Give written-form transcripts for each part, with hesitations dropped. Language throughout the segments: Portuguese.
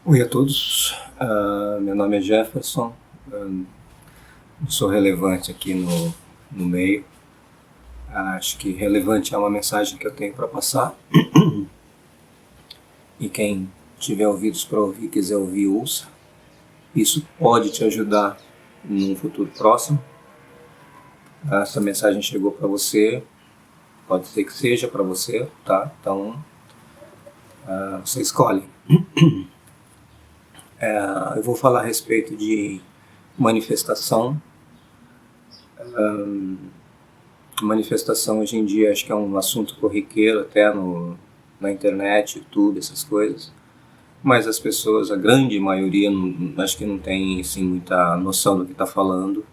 Oi a todos, meu nome é Jefferson, sou relevante aqui no meio. Acho que relevante é uma mensagem que eu tenho para passar e quem tiver ouvidos para ouvir, quiser ouvir, ouça. Isso pode te ajudar num futuro próximo. Essa mensagem chegou para você, pode ser que seja para você, tá? Então você escolhe. Eu vou falar a respeito de manifestação. Manifestação hoje em dia acho que é um assunto corriqueiro até na internet, YouTube, essas coisas. Mas as pessoas, a grande maioria, acho que não tem assim, muita noção do que está falando.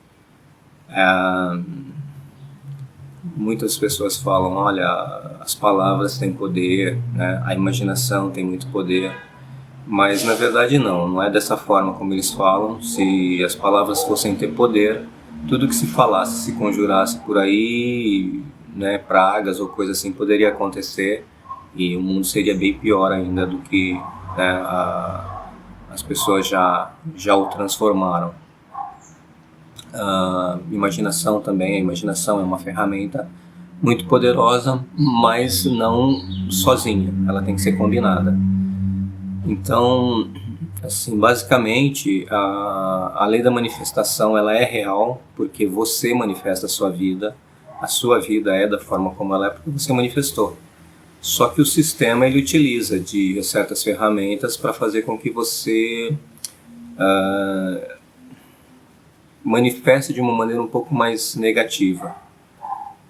Muitas pessoas falam, olha, as palavras têm poder, né? A imaginação tem muito poder. Mas na verdade não é dessa forma como eles falam. Se as palavras fossem ter poder, tudo que se falasse, se conjurasse por aí, né, pragas ou coisa assim, poderia acontecer e o mundo seria bem pior ainda do que, né, as pessoas já o transformaram. A imaginação também, a imaginação é uma ferramenta muito poderosa, mas não sozinha, ela tem que ser combinada. Então, assim, basicamente, a lei da manifestação ela é real porque você manifesta a sua vida é da forma como ela é porque você manifestou. Só que o sistema ele utiliza de certas ferramentas para fazer com que você manifeste de uma maneira um pouco mais negativa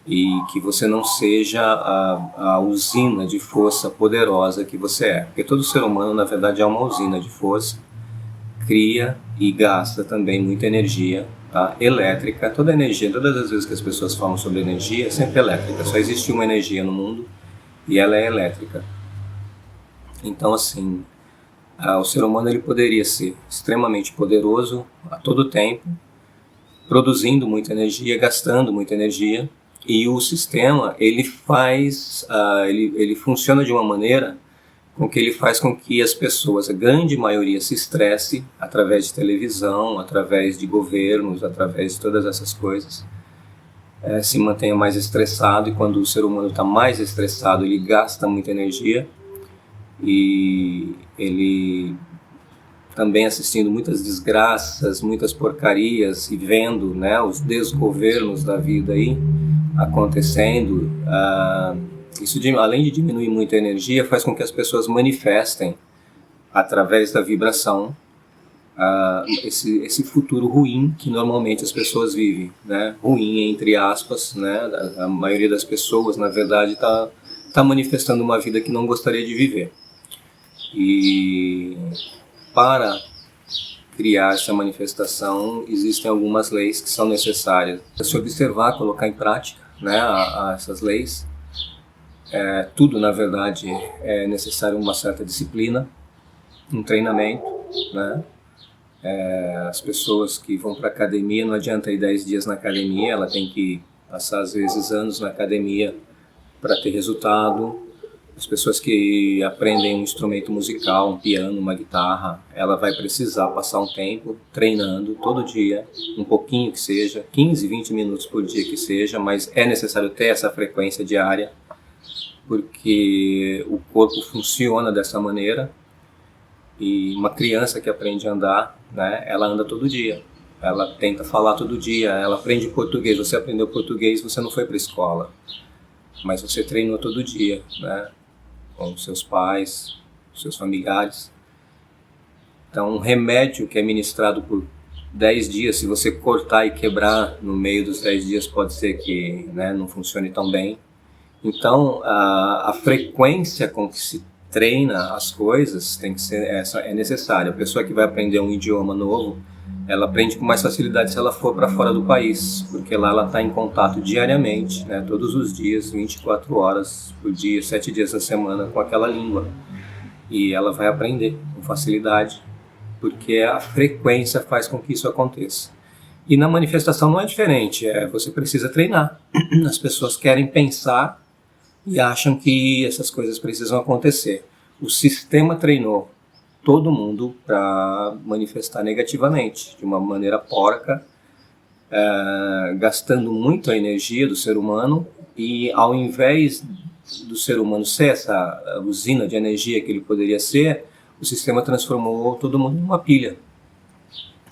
e que você não seja a usina de força poderosa que você é. Porque todo ser humano, na verdade, é uma usina de força, cria e gasta também muita energia, tá? Elétrica. Toda energia, todas as vezes que as pessoas falam sobre energia, é sempre elétrica. Só existe uma energia no mundo e ela é elétrica. Então, assim, o ser humano ele poderia ser extremamente poderoso a todo tempo, produzindo muita energia, gastando muita energia, e o sistema ele faz, ele funciona de uma maneira com que ele faz com que as pessoas, a grande maioria, se estresse através de televisão, através de governos, através de todas essas coisas, se mantenha mais estressado, e quando o ser humano está mais estressado ele gasta muita energia e ele também assistindo muitas desgraças, muitas porcarias e vendo, né, os desgovernos da vida aí acontecendo. Isso, além de diminuir muita energia, faz com que as pessoas manifestem através da vibração esse futuro ruim que normalmente as pessoas vivem, né? Ruim entre aspas, né? A maioria das pessoas, na verdade, tá manifestando uma vida que não gostaria de viver. E para criar essa manifestação existem algumas leis que são necessárias. Se observar, colocar em prática, né, essas leis, tudo na verdade é necessário uma certa disciplina, um treinamento, né? As pessoas que vão para a academia, não adianta ir 10 dias na academia, ela tem que passar às vezes anos na academia para ter resultado. As pessoas que aprendem um instrumento musical, um piano, uma guitarra, ela vai precisar passar um tempo treinando todo dia, um pouquinho que seja, 15, 20 minutos por dia que seja, mas é necessário ter essa frequência diária, porque o corpo funciona dessa maneira. E uma criança que aprende a andar, né, ela anda todo dia, ela tenta falar todo dia, ela aprende português. Você aprendeu português, você não foi para a escola, mas você treinou todo dia, né, com seus pais, seus familiares. Então, um remédio que é ministrado por 10 dias, se você cortar e quebrar no meio dos 10 dias, pode ser que, né, não funcione tão bem. Então, a frequência com que se treina as coisas tem que ser é necessária. A pessoa que vai aprender um idioma novo, ela aprende com mais facilidade se ela for para fora do país, porque lá ela está em contato diariamente, né, todos os dias, 24 horas por dia, 7 dias da semana com aquela língua. E ela vai aprender com facilidade, porque a frequência faz com que isso aconteça. E na manifestação não é diferente, você precisa treinar. As pessoas querem pensar e acham que essas coisas precisam acontecer. O sistema treinou todo mundo para manifestar negativamente, de uma maneira porca, gastando muito a energia do ser humano, e ao invés do ser humano ser essa usina de energia que ele poderia ser, o sistema transformou todo mundo numa pilha.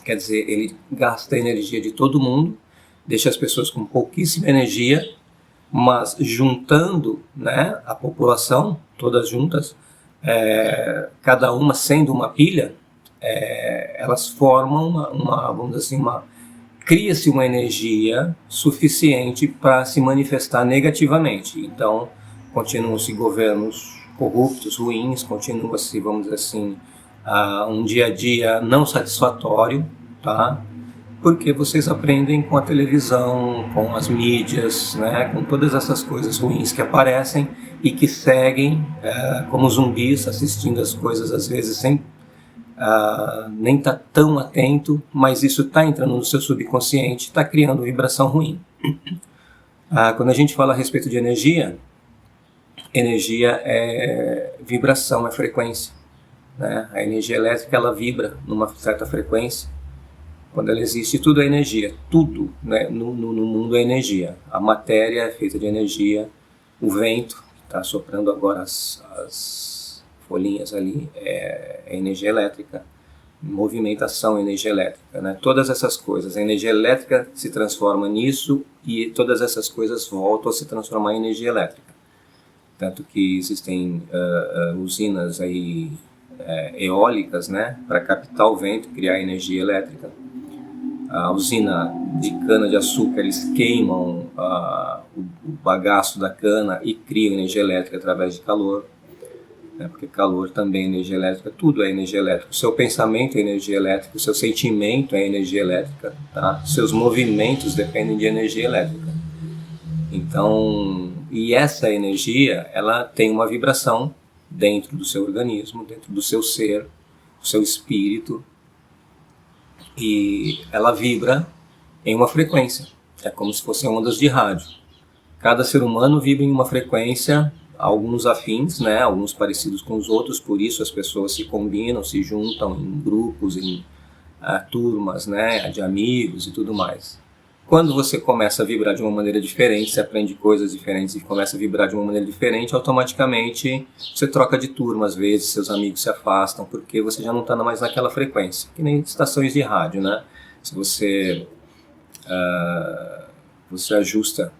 Quer dizer, ele gasta a energia de todo mundo, deixa as pessoas com pouquíssima energia, mas juntando, né, a população, todas juntas, cada uma sendo uma pilha, elas formam vamos dizer assim, cria-se uma energia suficiente para se manifestar negativamente. Então, continuam-se governos corruptos, ruins, continua-se, vamos dizer assim, um dia a dia não satisfatório, tá? Porque vocês aprendem com a televisão, com as mídias, né? Com todas essas coisas ruins que aparecem e que seguem como zumbis, assistindo as coisas às vezes sem nem tá tão atento, mas isso está entrando no seu subconsciente, está criando vibração ruim. Quando a gente fala a respeito de energia é vibração, é frequência, né? A energia elétrica, ela vibra numa certa frequência. Quando ela existe, tudo é energia, tudo, né, no mundo é energia. A matéria é feita de energia, o vento que está soprando agora as folhinhas ali é energia elétrica, movimentação é energia elétrica, né? Todas essas coisas, a energia elétrica se transforma nisso e todas essas coisas voltam a se transformar em energia elétrica. Tanto que existem usinas aí, eólicas, né, para captar o vento, criar energia elétrica. A usina de cana-de-açúcar, eles queimam o bagaço da cana e criam energia elétrica através de calor, né? Porque calor também é energia elétrica, tudo é energia elétrica. O seu pensamento é energia elétrica, o seu sentimento é energia elétrica, tá? Seus movimentos dependem de energia elétrica. Então, e essa energia, ela tem uma vibração dentro do seu organismo, dentro do seu ser, do seu espírito, e ela vibra em uma frequência. É como se fossem ondas de rádio. Cada ser humano vibra em uma frequência, alguns afins, né, alguns parecidos com os outros, por isso as pessoas se combinam, se juntam em grupos, em turmas, né, de amigos e tudo mais. Quando você começa a vibrar de uma maneira diferente, você aprende coisas diferentes e começa a vibrar de uma maneira diferente, automaticamente você troca de turma, às vezes seus amigos se afastam, porque você já não está mais naquela frequência, que nem estações de rádio, né? Se você ajusta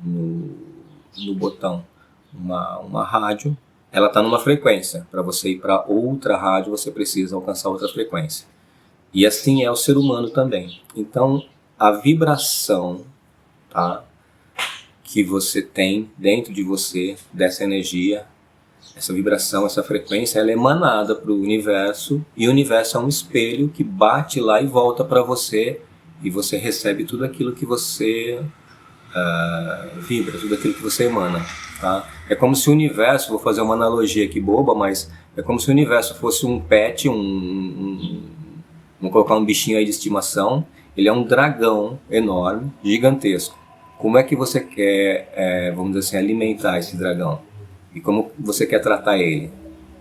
no botão uma rádio, ela está numa frequência. Para você ir para outra rádio, você precisa alcançar outra frequência. E assim é o ser humano também. Então, a vibração, tá, que você tem dentro de você, dessa energia, essa vibração, essa frequência, ela é emanada para o universo, e o universo é um espelho que bate lá e volta para você, e você recebe tudo aquilo que você vibra, tudo aquilo que você emana. Tá? É como se o universo, vou fazer uma analogia aqui boba, mas é como se o universo fosse um pet, vamos colocar um bichinho aí de estimação. Ele é um dragão enorme, gigantesco. Como é que você quer, vamos dizer assim, alimentar esse dragão? E como você quer tratar ele?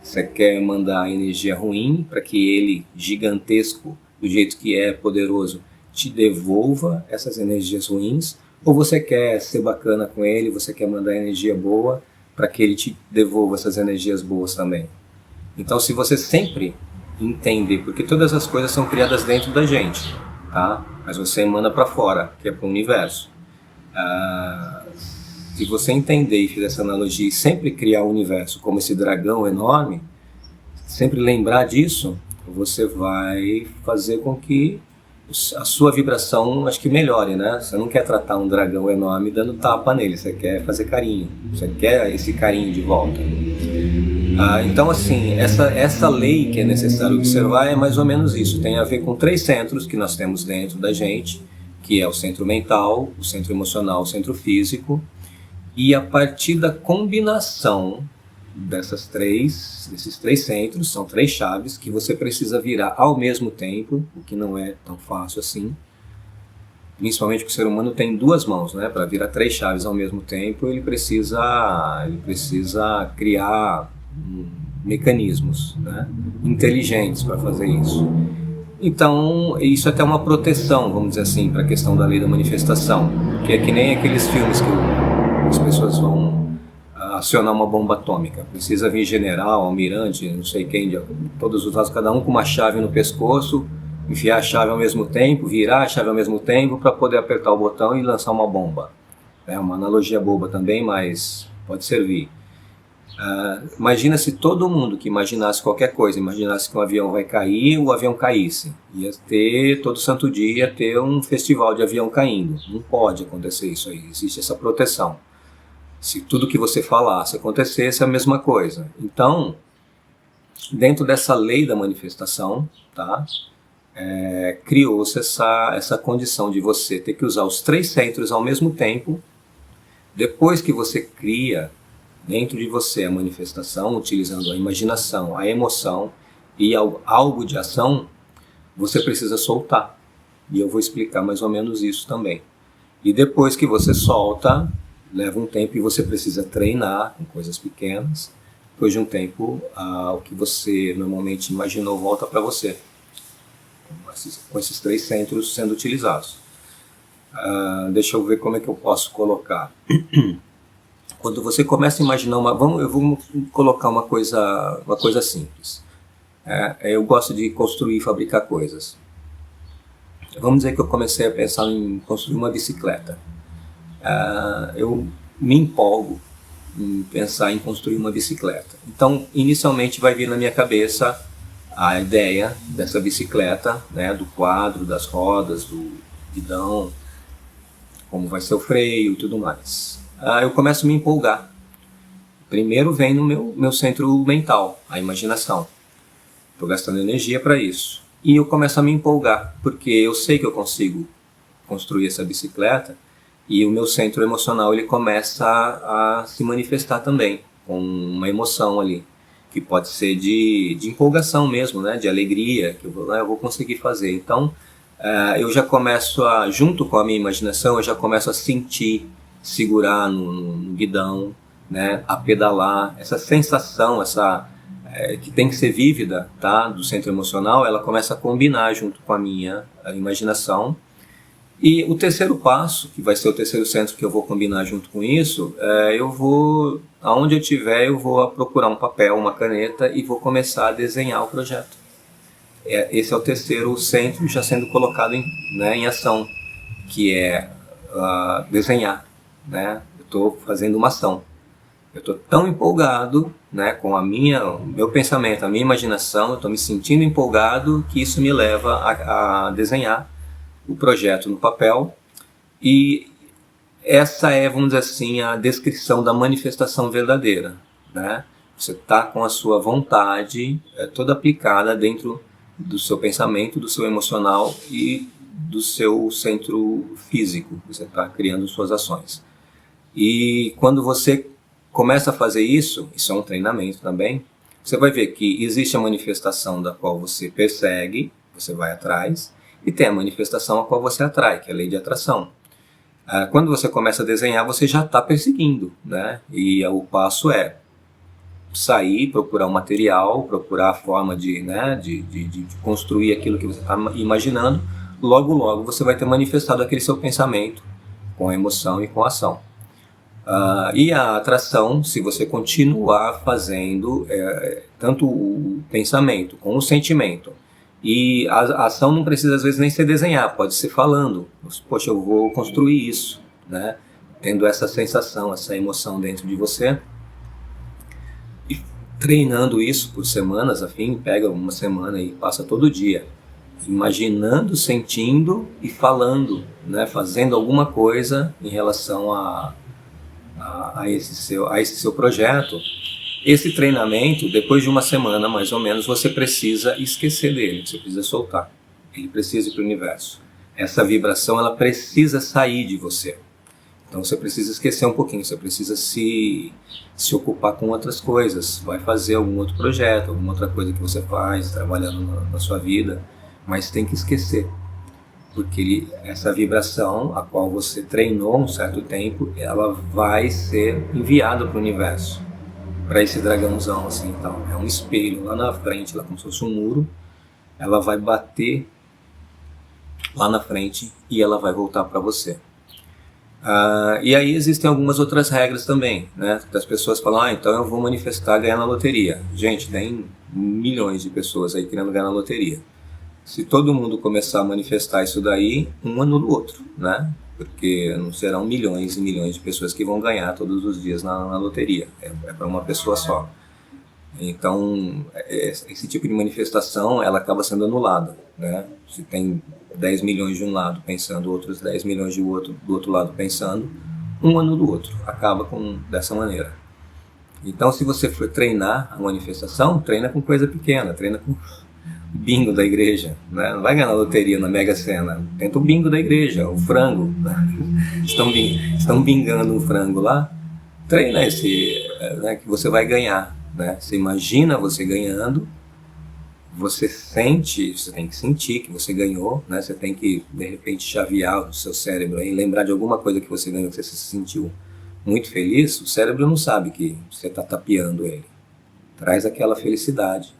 Você quer mandar energia ruim para que ele, gigantesco, do jeito que é poderoso, te devolva essas energias ruins? Ou você quer ser bacana com ele, você quer mandar energia boa para que ele te devolva essas energias boas também? Então, se você sempre entender, porque todas as coisas são criadas dentro da gente, tá? Mas você emana para fora, que é para o universo. Se você entender e fizer essa analogia e sempre criar o universo como esse dragão enorme, sempre lembrar disso, você vai fazer com que a sua vibração, acho que melhore, né? Você não quer tratar um dragão enorme dando tapa nele, você quer fazer carinho, você quer esse carinho de volta. Então, assim, essa lei que é necessário observar é mais ou menos isso. Tem a ver com 3 centros que nós temos dentro da gente, que é o centro mental, o centro emocional, o centro físico. E a partir da combinação desses 3 centros, são 3 chaves que você precisa virar ao mesmo tempo, o que não é tão fácil assim. Principalmente porque o ser humano tem 2 mãos, né? Para virar 3 chaves ao mesmo tempo, ele precisa criar mecanismos, né, inteligentes para fazer isso. Então, isso é até uma proteção, vamos dizer assim, para a questão da lei da manifestação, que é que nem aqueles filmes que as pessoas vão acionar uma bomba atômica. Precisa vir general, almirante, não sei quem, todos os lados, cada um com uma chave no pescoço, enfiar a chave ao mesmo tempo, virar a chave ao mesmo tempo para poder apertar o botão e lançar uma bomba. É uma analogia boba também, mas pode servir. Imagina se todo mundo que imaginasse qualquer coisa, imaginasse que um avião vai cair, o avião caísse. Ia ter, todo santo dia, ter um festival de avião caindo. Não pode acontecer isso aí, existe essa proteção. Se tudo que você falasse acontecesse, é a mesma coisa. Então, dentro dessa lei da manifestação, tá? Criou-se essa condição de você ter que usar os 3 centros ao mesmo tempo. Depois que você cria dentro de você a manifestação, utilizando a imaginação, a emoção e algo de ação, você precisa soltar. E eu vou explicar mais ou menos isso também. E depois que você solta, leva um tempo e você precisa treinar com coisas pequenas. Depois de um tempo, o que você normalmente imaginou volta para você, com esses 3 centros sendo utilizados. Deixa eu ver como é que eu posso colocar. Quando você começa a imaginar eu vou colocar uma coisa simples. Eu gosto de construir e fabricar coisas. Vamos dizer que eu comecei a pensar em construir uma bicicleta. Eu me empolgo em pensar em construir uma bicicleta. Então, inicialmente vai vir na minha cabeça a ideia dessa bicicleta, né, do quadro, das rodas, do guidão, como vai ser o freio e tudo mais. Eu começo a me empolgar. Primeiro vem no meu centro mental, a imaginação. Estou gastando energia para isso. E eu começo a me empolgar, porque eu sei que eu consigo construir essa bicicleta e o meu centro emocional ele começa a se manifestar também, com uma emoção ali, que pode ser de empolgação mesmo, né, de alegria, que eu vou conseguir fazer. Então, eu já começo junto com a minha imaginação, eu já começo a sentir, segurar no guidão, né, a pedalar, essa sensação, que tem que ser vívida, tá, do centro emocional, ela começa a combinar junto com a minha imaginação. E o terceiro passo, que vai ser o terceiro centro que eu vou combinar junto com isso, aonde eu estiver, eu vou procurar um papel, uma caneta e vou começar a desenhar o projeto. Esse é o terceiro centro já sendo colocado em ação, que é desenhar. Né? Eu estou fazendo uma ação. Eu estou tão empolgado, né, com o meu pensamento, a minha imaginação, eu estou me sentindo empolgado que isso me leva a desenhar o projeto no papel. E essa vamos dizer assim, a descrição da manifestação verdadeira. Né? Você está com a sua vontade toda aplicada dentro do seu pensamento, do seu emocional e do seu centro físico. Você está criando suas ações. E quando você começa a fazer isso é um treinamento também, você vai ver que existe a manifestação da qual você persegue, você vai atrás, e tem a manifestação a qual você atrai, que é a lei de atração. Quando você começa a desenhar, você já está perseguindo, né? E o passo é sair, procurar um material, procurar a forma de construir aquilo que você está imaginando. Logo, logo você vai ter manifestado aquele seu pensamento com a emoção e com a ação. E a atração, se você continuar fazendo tanto o pensamento como o sentimento, e a ação não precisa às vezes nem ser desenhar, pode ser falando, poxa, eu vou construir isso, né? Tendo essa sensação, essa emoção dentro de você, e treinando isso por semanas, pega uma semana e passa todo dia, imaginando, sentindo e falando, né? Fazendo alguma coisa em relação a esse seu projeto. Esse treinamento, depois de uma semana mais ou menos, você precisa esquecer dele, você precisa soltar. Ele precisa ir para o universo. Essa vibração, ela precisa sair de você. Então você precisa esquecer um pouquinho, você precisa se ocupar com outras coisas. Vai fazer algum outro projeto, alguma outra coisa que você faz, trabalhando na sua vida, mas tem que esquecer. Porque essa vibração, a qual você treinou um certo tempo, ela vai ser enviada para o universo. para esse dragãozão assim, então é um espelho lá na frente, lá como se fosse um muro. Ela vai bater lá na frente e ela vai voltar para você. E aí existem algumas outras regras também, né? Das pessoas falam, então eu vou manifestar ganhar na loteria. Gente, tem milhões de pessoas aí querendo ganhar na loteria. Se todo mundo começar a manifestar isso daí, um anula o outro, né? Porque não serão milhões e milhões de pessoas que vão ganhar todos os dias na loteria. É para uma pessoa só. Então, esse tipo de manifestação, ela acaba sendo anulada, né? Se tem 10 milhões de um lado pensando, outros 10 milhões do outro lado pensando, um anula o outro. Acaba dessa maneira. Então, se você for treinar a manifestação, treina com coisa pequena, treina com bingo da igreja, né? Não vai ganhar na loteria, na Mega Sena. Tenta o bingo da igreja, o frango, né? Estão bingando um frango lá. Treina esse, né, que você vai ganhar, né? Você imagina você ganhando, você sente, você tem que sentir que você ganhou, né? Você tem que, de repente, chavear o seu cérebro aí, lembrar de alguma coisa que você ganhou, que você se sentiu muito feliz. O cérebro não sabe que você está tapeando ele. Traz aquela felicidade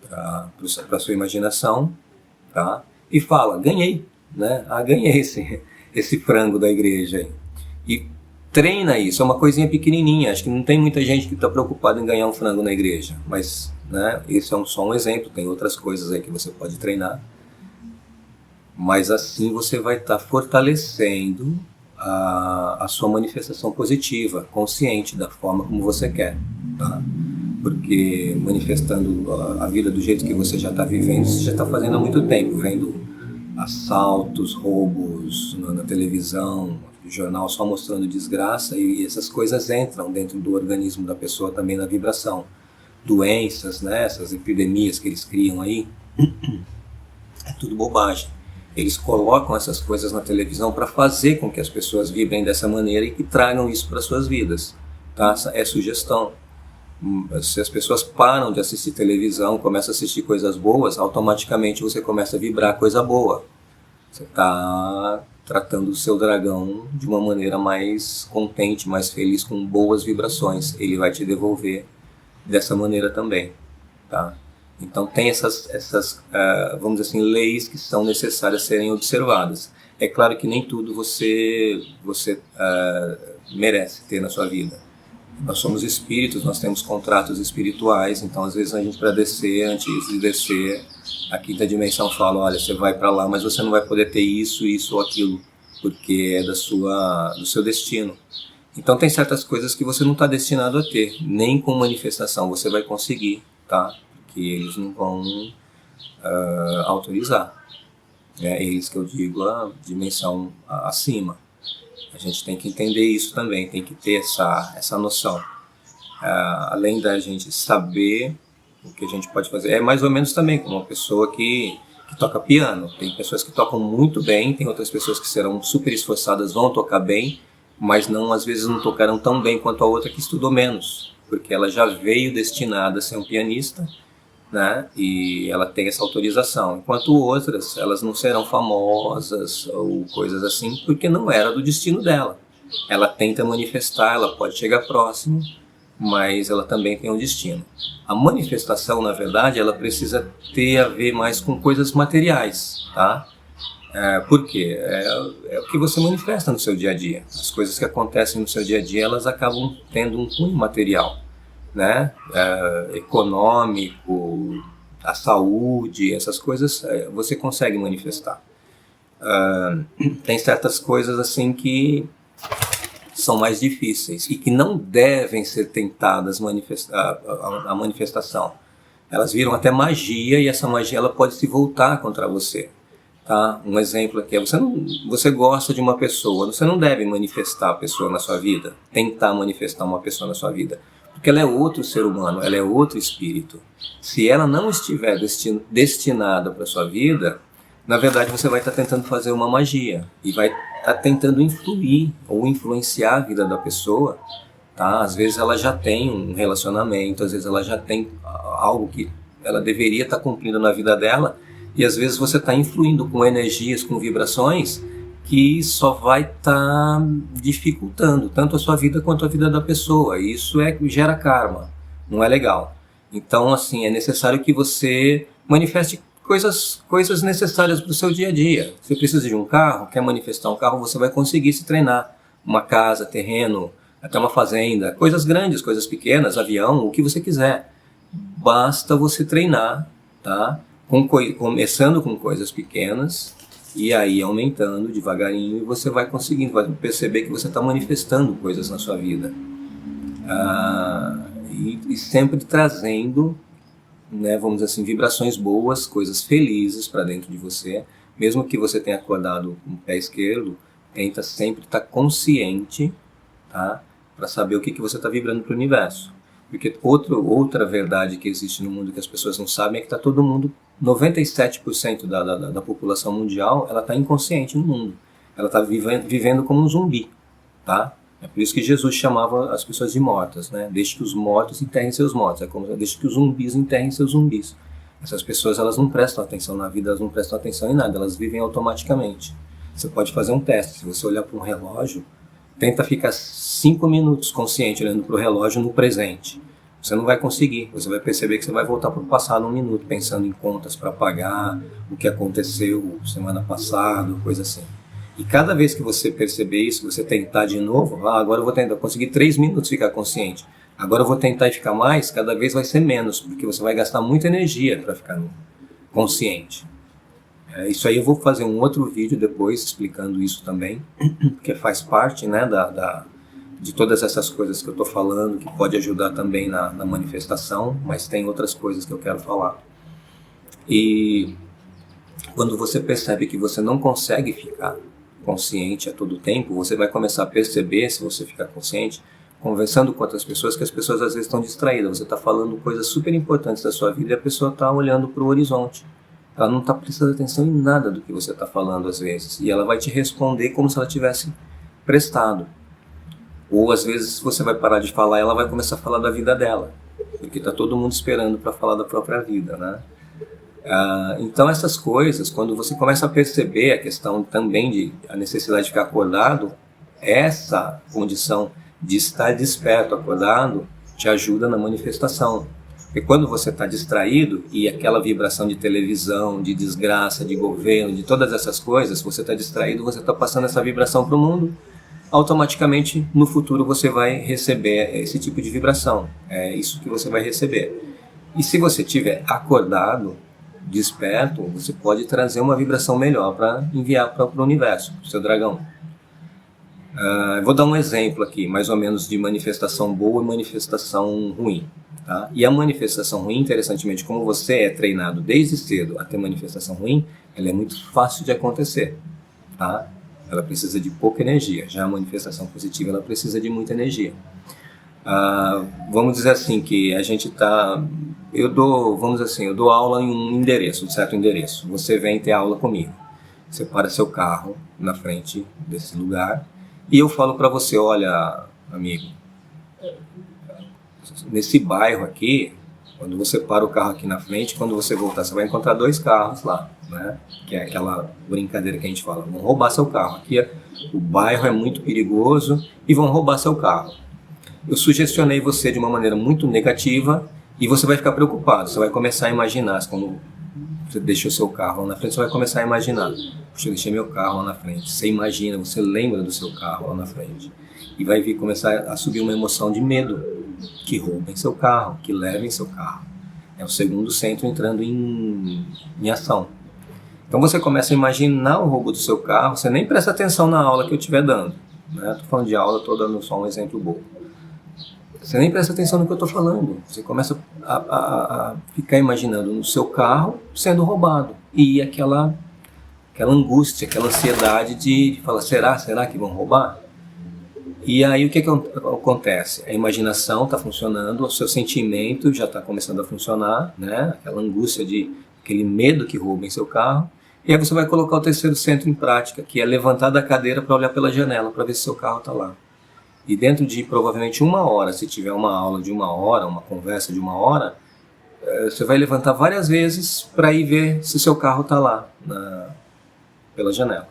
para a sua imaginação, tá? E fala, ganhei, né? Ganhei esse frango da igreja aí. E treina isso, é uma coisinha pequenininha. Acho que não tem muita gente que está preocupada em ganhar um frango na igreja, mas, né, esse é só um exemplo, tem outras coisas aí que você pode treinar. Mas assim você vai estar fortalecendo a sua manifestação positiva, consciente da forma como você quer, tá? Porque manifestando a vida do jeito que você já está vivendo, você já está fazendo há muito tempo, vendo assaltos, roubos na televisão, no jornal só mostrando desgraça, e essas coisas entram dentro do organismo da pessoa também na vibração. Doenças, né, essas epidemias que eles criam aí, é tudo bobagem. Eles colocam essas coisas na televisão para fazer com que as pessoas vibrem dessa maneira e que tragam isso para suas vidas, tá? É sugestão. Se as pessoas param de assistir televisão, começam a assistir coisas boas, automaticamente você começa a vibrar coisa boa. Você está tratando o seu dragão de uma maneira mais contente, mais feliz, com boas vibrações. Ele vai te devolver dessa maneira também, tá? Então tem essas vamos dizer assim, leis que são necessárias serem observadas. É claro que nem tudo você merece ter na sua vida. Nós somos espíritos, nós temos contratos espirituais, então às vezes a gente, para descer, antes de descer, a quinta dimensão fala, olha, você vai para lá, mas você não vai poder ter isso, isso ou aquilo, porque é do seu destino. Então tem certas coisas que você não está destinado a ter, nem com manifestação você vai conseguir, tá? Porque eles não vão autorizar. É eles que eu digo a dimensão acima. A gente tem que entender isso também, tem que ter essa noção. Além da gente saber o que a gente pode fazer, é mais ou menos também como uma pessoa que toca piano. Tem pessoas que tocam muito bem, tem outras pessoas que serão super esforçadas, vão tocar bem, mas não, às vezes não tocaram tão bem quanto a outra que estudou menos, porque ela já veio destinada a ser um pianista, né? E ela tem essa autorização, enquanto outras, elas não serão famosas ou coisas assim, porque não era do destino dela. Ela tenta manifestar, ela pode chegar próximo, mas ela também tem um destino. A manifestação, na verdade, ela precisa ter a ver mais com coisas materiais, tá? Por quê? É o que você manifesta no seu dia a dia. As coisas que acontecem no seu dia a dia, elas acabam tendo um cunho material, né? Econômico, a saúde, essas coisas você consegue manifestar. Tem certas coisas assim que são mais difíceis e que não devem ser tentadas a manifestação. Elas viram até magia, e essa magia ela pode se voltar contra você. Tá? Um exemplo aqui é, você gosta de uma pessoa, você não deve manifestar a pessoa na sua vida, tentar manifestar uma pessoa na sua vida, porque ela é outro ser humano, ela é outro espírito. Se ela não estiver destinada para a sua vida, na verdade você vai estar tentando fazer uma magia e vai estar tentando influir ou influenciar a vida da pessoa, tá? Às vezes ela já tem um relacionamento, às vezes ela já tem algo que ela deveria estar cumprindo na vida dela, e às vezes você está influindo com energias, com vibrações que só vai estar dificultando tanto a sua vida quanto a vida da pessoa. E isso gera karma, não é legal. Então, assim, é necessário que você manifeste coisas necessárias para o seu dia a dia. Você precisa de um carro, quer manifestar um carro, você vai conseguir se treinar. Uma casa, terreno, até uma fazenda, coisas grandes, coisas pequenas, avião, o que você quiser. Basta você treinar, tá? Começando com coisas pequenas e aí aumentando devagarinho, e você vai conseguindo, vai perceber que você está manifestando coisas na sua vida. E sempre trazendo, né, vamos dizer assim, vibrações boas, coisas felizes para dentro de você. Mesmo que você tenha acordado com o pé esquerdo, tenta sempre estar consciente, tá? Para saber o que você está vibrando para o universo. Porque outra verdade que existe no mundo que as pessoas não sabem é que está todo mundo, 97% da população mundial, ela está inconsciente no mundo. Ela está vivendo como um zumbi, tá? É por isso que Jesus chamava as pessoas de mortas, né? Deixe que os mortos enterrem seus mortos. É como deixe que os zumbis enterrem seus zumbis. Essas pessoas, elas não prestam atenção na vida, elas não prestam atenção em nada, elas vivem automaticamente. Você pode fazer um teste. Se você olhar para um relógio, tenta ficar 5 minutos consciente olhando para o relógio no presente. Você não vai conseguir. Você vai perceber que você vai voltar para o passado 1 minuto, pensando em contas para pagar, o que aconteceu semana passada, coisa assim. E cada vez que você perceber isso, você tentar de novo, agora eu vou tentar conseguir 3 minutos ficar consciente. Agora eu vou tentar e ficar mais, cada vez vai ser menos, porque você vai gastar muita energia para ficar consciente. Isso aí eu vou fazer um outro vídeo depois explicando isso também, porque faz parte, né, de todas essas coisas que eu estou falando, que pode ajudar também na manifestação, mas tem outras coisas que eu quero falar. E quando você percebe que você não consegue ficar consciente a todo tempo, você vai começar a perceber, se você ficar consciente, conversando com outras pessoas, que as pessoas às vezes estão distraídas. Você está falando coisas super importantes da sua vida e a pessoa está olhando para o horizonte. Ela não está prestando atenção em nada do que você está falando às vezes. E ela vai te responder como se ela tivesse prestado. Ou às vezes você vai parar de falar e ela vai começar a falar da vida dela. Porque está todo mundo esperando para falar da própria vida, né? Então essas coisas, quando você começa a perceber a questão também de a necessidade de ficar acordado, essa condição de estar desperto, acordado, te ajuda na manifestação. Porque quando você está distraído e aquela vibração de televisão, de desgraça, de governo, de todas essas coisas, você está distraído, você está passando essa vibração para o mundo, automaticamente no futuro você vai receber esse tipo de vibração. É isso que você vai receber. E se você estiver acordado, desperto, você pode trazer uma vibração melhor para enviar para o universo, para o seu dragão. Vou dar um exemplo aqui, mais ou menos, de manifestação boa e manifestação ruim. Tá? E a manifestação ruim, interessantemente, como você é treinado desde cedo a ter manifestação ruim, ela é muito fácil de acontecer. Tá? Ela precisa de pouca energia. Já a manifestação positiva, ela precisa de muita energia. Vamos dizer assim que a gente está... eu dou aula em um endereço, um certo endereço. Você vem ter aula comigo. Você para seu carro na frente desse lugar e eu falo para você, olha, amigo, nesse bairro aqui, quando você para o carro aqui na frente, quando você voltar, você vai encontrar 2 carros lá, né? Que é aquela brincadeira que a gente fala, vão roubar seu carro. Aqui o bairro é muito perigoso e vão roubar seu carro. Eu sugestionei você de uma maneira muito negativa e você vai ficar preocupado, você vai começar a imaginar, quando você deixou seu carro lá na frente, você vai começar a imaginar, puxa, eu deixei meu carro lá na frente. Você imagina, você lembra do seu carro lá na frente. E vai começar a subir uma emoção de medo, que roubem seu carro, que levem seu carro. É o segundo centro entrando em ação. Então você começa a imaginar o roubo do seu carro, você nem presta atenção na aula que eu estiver dando. Estou falando de aula, estou dando só um exemplo bobo. Você nem presta atenção no que eu estou falando. Você começa a ficar imaginando no seu carro sendo roubado. E aquela angústia, aquela ansiedade de falar, será que vão roubar? E aí o que acontece? A imaginação está funcionando, o seu sentimento já está começando a funcionar, né? Aquela angústia, aquele medo que roubem seu carro. E aí você vai colocar o terceiro centro em prática, que é levantar da cadeira para olhar pela janela, para ver se seu carro está lá. E dentro de provavelmente 1 hora, se tiver uma aula de 1 hora, uma conversa de 1 hora, você vai levantar várias vezes para ir ver se seu carro está lá pela janela.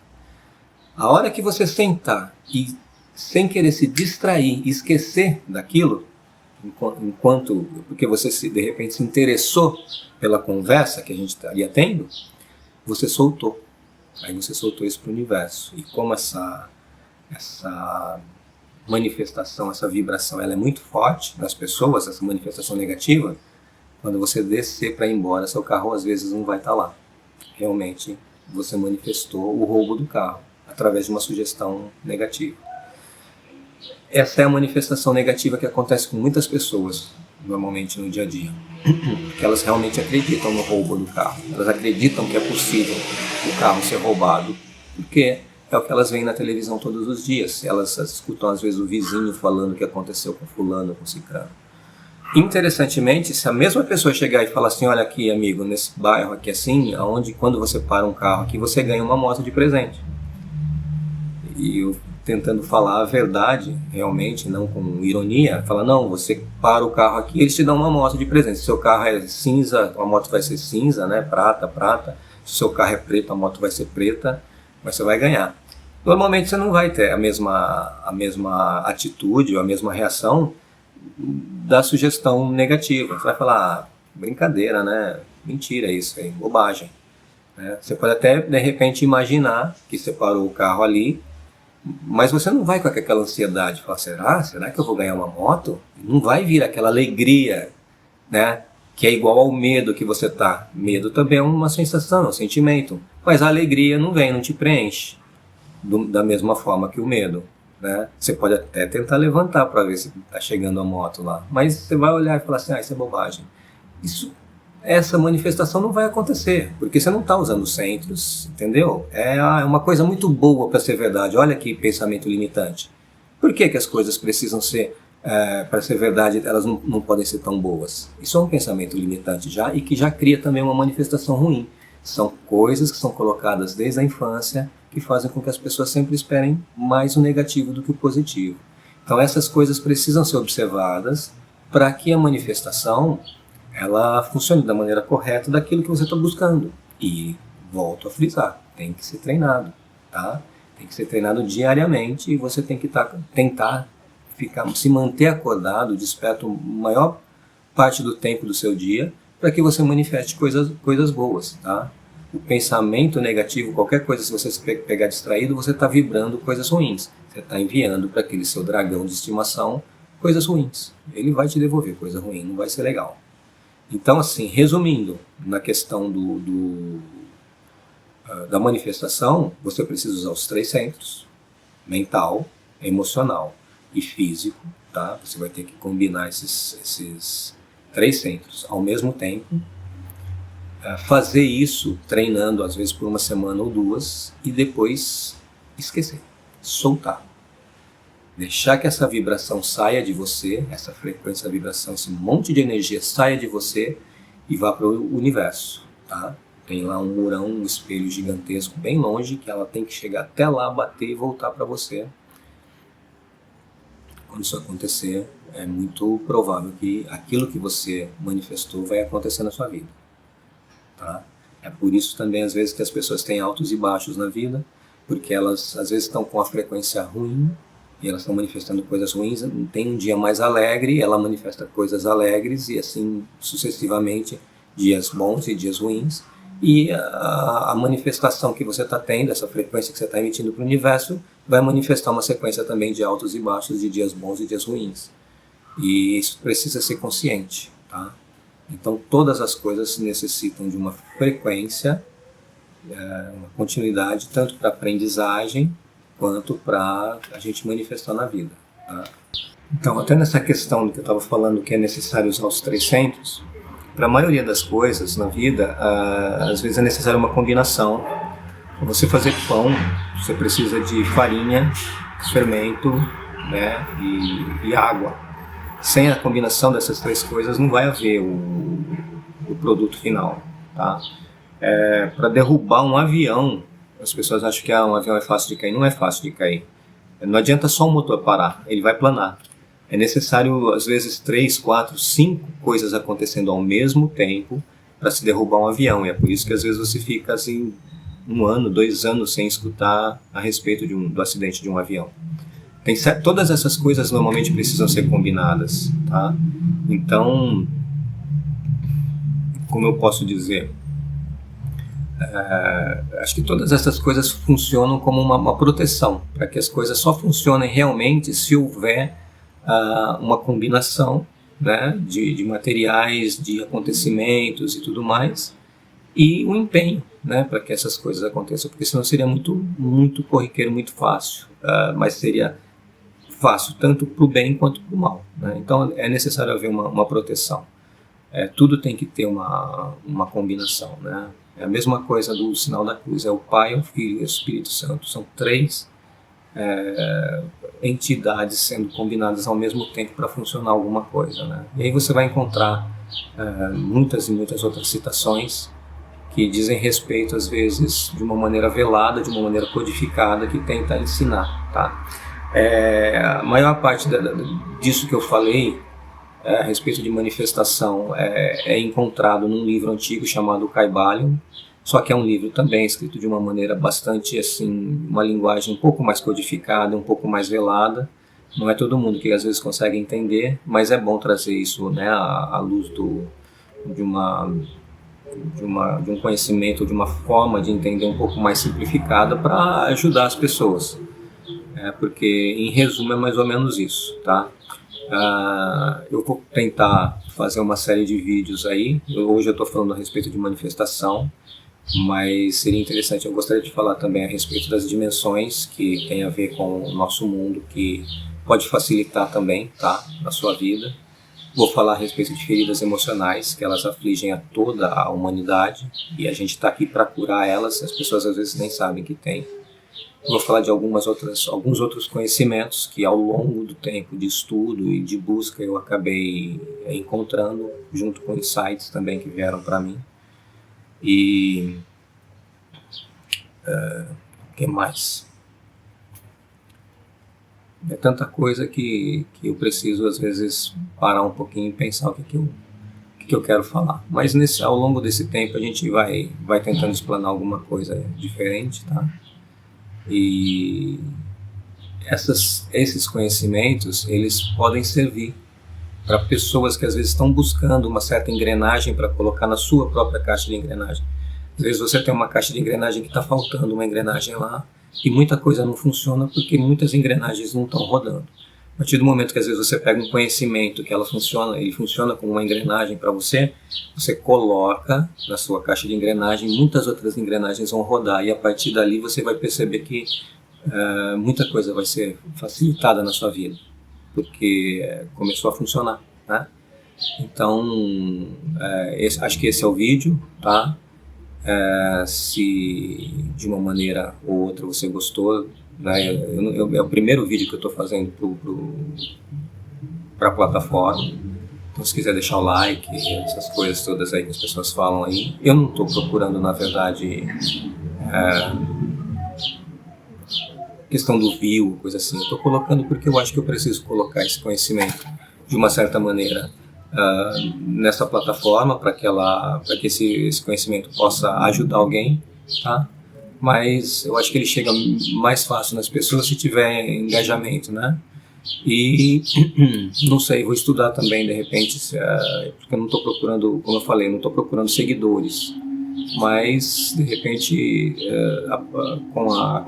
A hora que você sentar e, sem querer se distrair, esquecer daquilo, porque você de repente se interessou pela conversa que a gente estaria tendo, você soltou. Aí você soltou isso para o universo. E como essa manifestação, essa vibração, ela é muito forte nas pessoas, essa manifestação negativa, quando você descer para ir embora, seu carro às vezes não vai estar lá. Realmente você manifestou o roubo do carro através de uma sugestão negativa. Essa é a manifestação negativa que acontece com muitas pessoas, normalmente no dia a dia. Porque elas realmente acreditam no roubo do carro. Elas acreditam que é possível o carro ser roubado, porque é o que elas veem na televisão todos os dias. Elas escutam às vezes o vizinho falando o que aconteceu com fulano, com ciclano. Interessantemente, se a mesma pessoa chegar e falar assim, olha aqui amigo, nesse bairro aqui assim, onde quando você para um carro aqui, você ganha uma moto de presente. E eu tentando falar a verdade, realmente, não com ironia, fala, não, você para o carro aqui, eles te dão uma moto de presente. Se seu carro é cinza, a moto vai ser cinza, né? Prata. Se seu carro é preto, a moto vai ser preta, mas você vai ganhar. Normalmente você não vai ter a mesma atitude ou a mesma reação da sugestão negativa. Você vai falar, brincadeira, né? Mentira isso aí, bobagem. Né? Você pode até, de repente, imaginar que você parou o carro ali, mas você não vai com aquela ansiedade, falar, será que eu vou ganhar uma moto? Não vai vir aquela alegria, né? Que é igual ao medo que você tá. Medo também é uma sensação, é um sentimento. Mas a alegria não vem, não te preenche da mesma forma que o medo. Né? Você pode até tentar levantar para ver se está chegando a moto lá. Mas você vai olhar e falar assim, isso é bobagem. Essa manifestação não vai acontecer, porque você não está usando centros, entendeu? É uma coisa muito boa para ser verdade. Olha que pensamento limitante. Por que as coisas precisam ser, para ser verdade, elas não podem ser tão boas? Isso é um pensamento limitante já e que já cria também uma manifestação ruim. São coisas que são colocadas desde a infância que fazem com que as pessoas sempre esperem mais o negativo do que o positivo. Então essas coisas precisam ser observadas para que a manifestação ela funcione da maneira correta daquilo que você está buscando. E, volto a frisar, tem que ser treinado, tá? Tem que ser treinado diariamente e você tem que tentar se manter acordado, desperto a maior parte do tempo do seu dia para que você manifeste coisas boas, tá? O pensamento negativo, qualquer coisa, se você se pegar distraído, você está vibrando coisas ruins. Você está enviando para aquele seu dragão de estimação coisas ruins. Ele vai te devolver coisa ruim, não vai ser legal. Então, assim, resumindo, na questão da manifestação, você precisa usar os 3 centros, mental, emocional e físico, tá? Você vai ter que combinar esses 3 centros ao mesmo tempo, fazer isso treinando, às vezes por 1 semana ou 2, e depois esquecer, soltar. Deixar que essa vibração saia de você, essa frequência da vibração, esse monte de energia saia de você e vá para o universo, tá? Tem lá um murão, um espelho gigantesco bem longe, que ela tem que chegar até lá, bater e voltar para você. Quando isso acontecer, é muito provável que aquilo que você manifestou vai acontecer na sua vida, tá? É por isso também, às vezes, que as pessoas têm altos e baixos na vida, porque elas, às vezes, estão com a frequência ruim, e elas estão manifestando coisas ruins. Tem um dia mais alegre, ela manifesta coisas alegres e assim sucessivamente, dias bons e dias ruins. E a manifestação que você está tendo, essa frequência que você está emitindo para o universo, vai manifestar uma sequência também de altos e baixos, de dias bons e dias ruins. E isso precisa ser consciente, tá? Então todas as coisas necessitam de uma frequência, uma continuidade, tanto para aprendizagem, quanto para a gente manifestar na vida, tá? Então, até nessa questão que eu estava falando, que é necessário usar os 3 centros, para a maioria das coisas na vida, às vezes é necessário uma combinação. Para você fazer pão, você precisa de farinha, fermento, né, e água. Sem a combinação dessas 3 coisas, não vai haver o produto final, tá? Para derrubar um avião, as pessoas acham que um avião é fácil de cair. Não é fácil de cair. Não adianta só o motor parar, ele vai planar. É necessário, às vezes, 3, 4, 5 coisas acontecendo ao mesmo tempo para se derrubar um avião. E é por isso que, às vezes, você fica assim, um ano, 2 anos sem escutar a respeito do acidente de um avião. Todas essas coisas normalmente precisam ser combinadas, tá? Então, como eu posso dizer, acho que todas essas coisas funcionam como uma proteção, para que as coisas só funcionem realmente se houver uma combinação, né, de materiais, de acontecimentos e tudo mais, e um empenho, né, para que essas coisas aconteçam, porque senão seria muito corriqueiro, muito fácil, mas seria fácil tanto para o bem quanto para o mal, né? Então é necessário haver uma proteção. Tudo tem que ter uma combinação, né? É a mesma coisa do sinal da cruz, é o Pai, o Filho e o Espírito Santo, são três entidades sendo combinadas ao mesmo tempo para funcionar alguma coisa, né? E aí você vai encontrar muitas e muitas outras citações que dizem respeito, às vezes, de uma maneira velada, de uma maneira codificada, que tenta ensinar, tá? A maior parte disso que eu falei a respeito de manifestação é encontrado num livro antigo chamado Kybalion, só que é um livro também escrito de uma maneira bastante, assim, uma linguagem um pouco mais codificada, um pouco mais velada. Não é todo mundo que às vezes consegue entender, mas é bom trazer isso, né, à luz de um conhecimento, de uma forma de entender um pouco mais simplificada para ajudar as pessoas. Porque, em resumo, é mais ou menos isso, tá? Eu vou tentar fazer uma série de vídeos aí. Hoje eu estou falando a respeito de manifestação, mas seria interessante, eu gostaria de falar também a respeito das dimensões que tem a ver com o nosso mundo, que pode facilitar também, tá, na sua vida. Vou falar a respeito de feridas emocionais, que elas afligem a toda a humanidade, e a gente está aqui para curar elas, as pessoas às vezes nem sabem que tem. Vou falar de alguns outros conhecimentos que ao longo do tempo de estudo e de busca eu acabei encontrando, junto com insights também que vieram para mim. E o que mais? É tanta coisa que eu preciso às vezes parar um pouquinho e pensar o que eu quero falar. Mas ao longo desse tempo a gente vai tentando explanar alguma coisa diferente, tá? E esses conhecimentos, eles podem servir para pessoas que às vezes estão buscando uma certa engrenagem para colocar na sua própria caixa de engrenagem. Às vezes você tem uma caixa de engrenagem que está faltando uma engrenagem lá e muita coisa não funciona porque muitas engrenagens não estão rodando. A partir do momento que às vezes você pega um conhecimento que ele funciona como uma engrenagem para você, você coloca na sua caixa de engrenagem, muitas outras engrenagens vão rodar e a partir dali você vai perceber que muita coisa vai ser facilitada na sua vida, porque começou a funcionar, né? Então, acho que esse é o vídeo, tá? Se de uma maneira ou outra você gostou, né? É o primeiro vídeo que eu estou fazendo para a plataforma, então se quiser deixar o like, essas coisas todas aí que as pessoas falam aí, eu não estou procurando, na verdade, questão do view, coisa assim. Eu estou colocando porque eu acho que eu preciso colocar esse conhecimento de uma certa maneira nessa plataforma para que esse conhecimento possa ajudar alguém, tá? Mas eu acho que ele chega mais fácil nas pessoas se tiver engajamento, né? E não sei, vou estudar também de repente, porque eu não estou procurando, como eu falei, não estou procurando seguidores. Mas, de repente, com a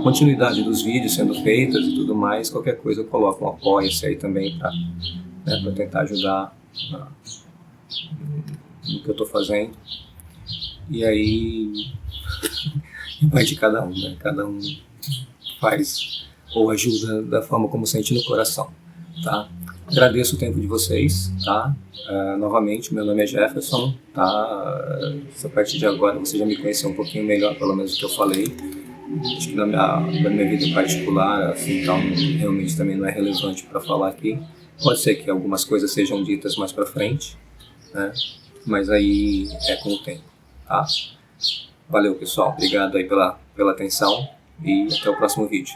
continuidade dos vídeos sendo feitos e tudo mais, qualquer coisa eu coloco um apoia-se aí também para tentar ajudar no que eu estou fazendo. E aí vai de cada um, né? Cada um faz ou ajuda da forma como sente no coração, tá? Agradeço o tempo de vocês, tá? Novamente, meu nome é Jefferson, tá? A partir de agora você já me conheceu um pouquinho melhor, pelo menos do que eu falei. Acho que na minha vida particular, assim, então, realmente também não é relevante para falar aqui. Pode ser que algumas coisas sejam ditas mais para frente, né? Mas aí é com o tempo, tá? Valeu, pessoal. Obrigado aí pela atenção e até o próximo vídeo.